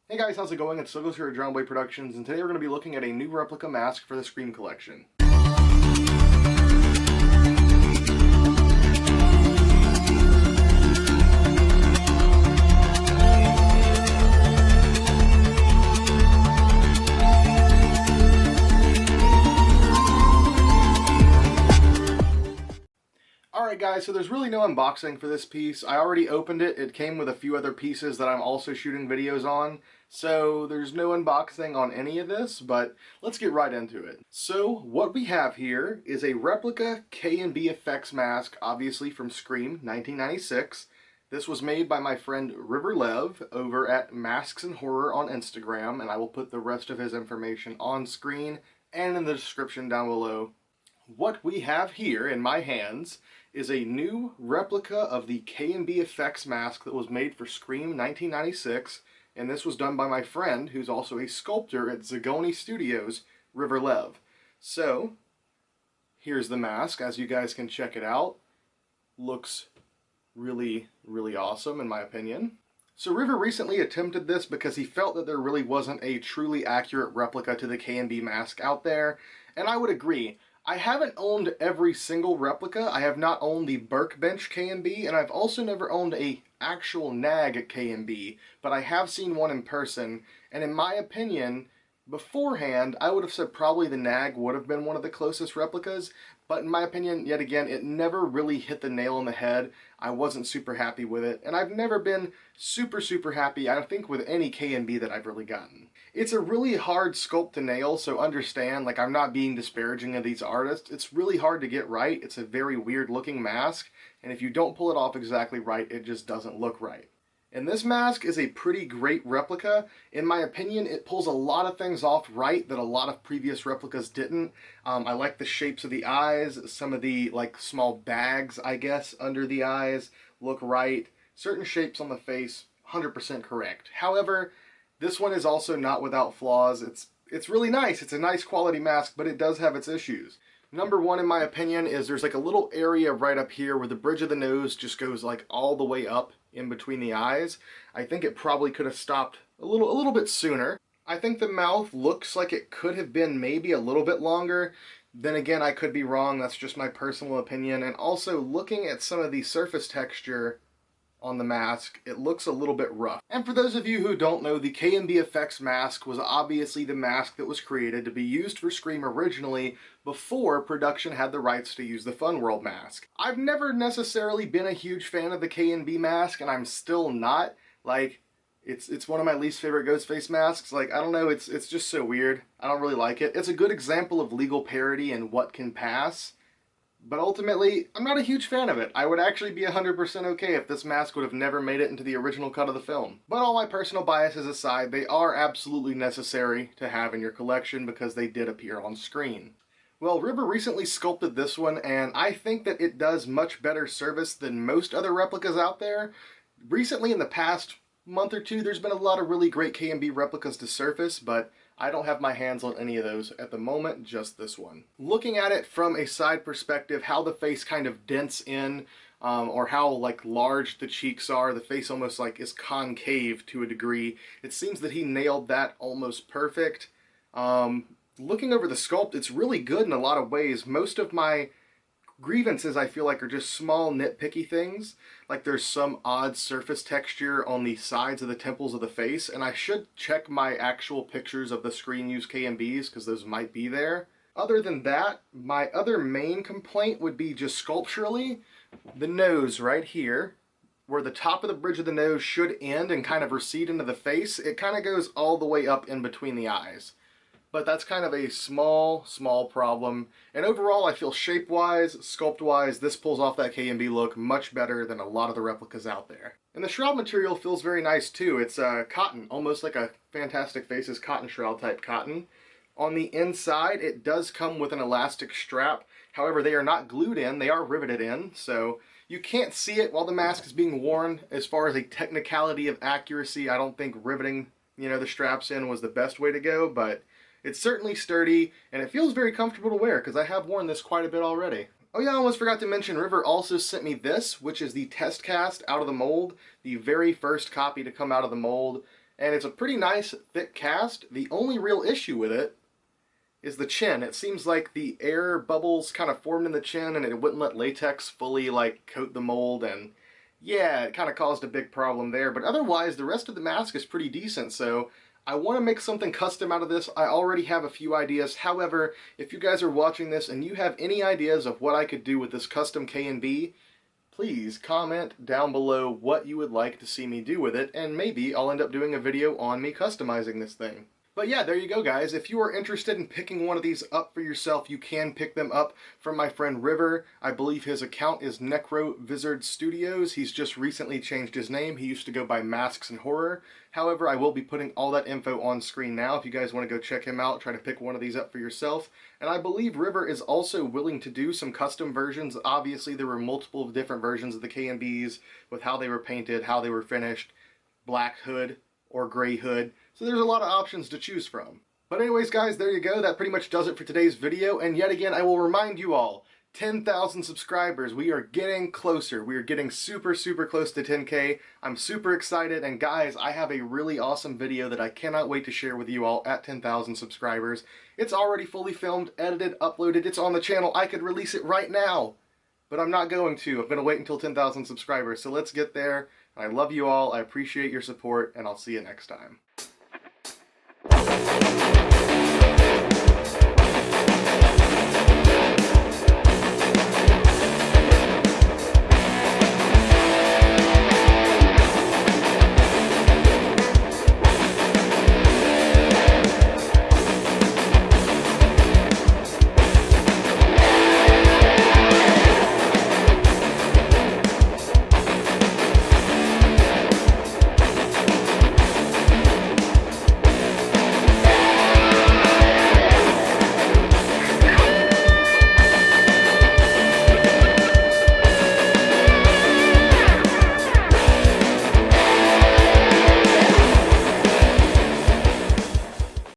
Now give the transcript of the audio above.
Hey guys, how's it going? It's Douglas here at Drowned Boy Productions, and today we're going to be looking at a new replica mask for the Scream collection. Alright guys, so there's really no unboxing for this piece. I already opened it. It came with a few other pieces that I'm also shooting videos on. So there's no unboxing on any of this, but let's get right into it. So what we have here is a replica KNB effects mask, obviously from Scream 1996. This was made by my friend River Lev over at Masks and Horror on Instagram, and I will put the rest of his information on screen and in the description down below. What we have here in my hands is a new replica of the KNB effects mask that was made for Scream 1996, and this was done by my friend, who's also a sculptor at Zagoni Studios, River Lev. So, here's the mask, as you guys can check it out. Looks really, really awesome in my opinion. So River recently attempted this because he felt that there really wasn't a truly accurate replica to the KNB mask out there, and I would agree. I haven't owned every single replica. I have not owned the Workbench KNB, and I've also never owned a actual NAG KNB, but I have seen one in person, and in my opinion, beforehand, I would have said probably the NAG would have been one of the closest replicas, but in my opinion, yet again, it never really hit the nail on the head. I wasn't super happy with it, and I've never been super happy, I think, with any KNB that I've really gotten. It's a really hard sculpt to nail, so understand, like, I'm not being disparaging of these artists. It's really hard to get right. It's a very weird looking mask, and if you don't pull it off exactly right, it just doesn't look right. And this mask is a pretty great replica. In my opinion, it pulls a lot of things off right that a lot of previous replicas didn't. I like the shapes of the eyes. Some of the like small bags, I guess, under the eyes look right. Certain shapes on the face, 100% correct. However, this one is also not without flaws. It's really nice. It's a nice quality mask, but it does have its issues. Number one, in my opinion, is there's like a little area right up here where the bridge of the nose just goes like all the way up in between the eyes. I think it probably could have stopped a little bit sooner. I think the mouth looks like it could have been maybe a little bit longer. Then again, I could be wrong. That's just my personal opinion. And also, looking at some of the surface texture on the mask, it looks a little bit rough. And for those of you who don't know, the KNB effects mask was obviously the mask that was created to be used for Scream originally before production had the rights to use the Fun World mask. I've never necessarily been a huge fan of the KNB mask, and I'm still not. Like, it's one of my least favorite Ghostface masks. Like, I don't know, it's just so weird. I don't really like it. It's a good example of legal parody and what can pass. But ultimately, I'm not a huge fan of it. I would actually be 100% okay if this mask would have never made it into the original cut of the film. But all my personal biases aside, they are absolutely necessary to have in your collection because they did appear on screen. Well, River recently sculpted this one, and I think that it does much better service than most other replicas out there. Recently, in the past month or two, there's been a lot of really great KNB replicas to surface, but I don't have my hands on any of those at the moment, just this one. Looking at it from a side perspective, how the face kind of dents in, or how like large the cheeks are, the face almost like is concave to a degree. It seems that he nailed that almost perfect. Looking over the sculpt, it's really good in a lot of ways. Most of my grievances, I feel like, are just small nitpicky things. Like there's some odd surface texture on the sides of the temples of the face, and I should check my actual pictures of the screen use KNBs because those might be there. Other than that, my other main complaint would be just sculpturally, the nose right here, where the top of the bridge of the nose should end and kind of recede into the face, it kind of goes all the way up in between the eyes. But that's kind of a small problem. And overall, I feel shape-wise, sculpt-wise, this pulls off that KNB look much better than a lot of the replicas out there. And the shroud material feels very nice too. It's cotton, almost like a Fantastic Faces cotton shroud type cotton. On the inside, it does come with an elastic strap. However, they are not glued in, they are riveted in, so you can't see it while the mask is being worn. As far as a technicality of accuracy, I don't think riveting, the straps in was the best way to go, but it's certainly sturdy, and it feels very comfortable to wear, because I have worn this quite a bit already. Oh yeah, I almost forgot to mention, River also sent me this, which is the test cast out of the mold, the very first copy to come out of the mold. and it's a pretty nice thick cast. The only real issue with it is the chin. It seems like the air bubbles kind of formed in the chin and it wouldn't let latex fully like coat the mold, and yeah, it kind of caused a big problem there. But otherwise, the rest of the mask is pretty decent, so I want to make something custom out of this. I already have a few ideas. However, if you guys are watching this and you have any ideas of what I could do with this custom KNB, please comment down below what you would like to see me do with it, and maybe I'll end up doing a video on me customizing this thing. But yeah, there you go, guys. If you are interested in picking one of these up for yourself, you can pick them up from my friend River. I believe his account is Nekro Vizard Studios. He's just recently changed his name. He used to go by Masks and Horror. However, I will be putting all that info on screen now if you guys want to go check him out, try to pick one of these up for yourself. And I believe River is also willing to do some custom versions. Obviously, there were multiple different versions of the KNBs with how they were painted, how they were finished, black hood or gray hood. So there's a lot of options to choose from. But anyways, guys, there you go. That pretty much does it for today's video. And yet again, I will remind you all, 10,000 subscribers. We are getting closer. We are getting super, super close to 10K. I'm super excited. And guys, I have a really awesome video that I cannot wait to share with you all at 10,000 subscribers. It's already fully filmed, edited, uploaded. It's on the channel. I could release it right now, but I'm not going to. I'm going to wait until 10,000 subscribers. So let's get there. I love you all. I appreciate your support, and I'll see you next time.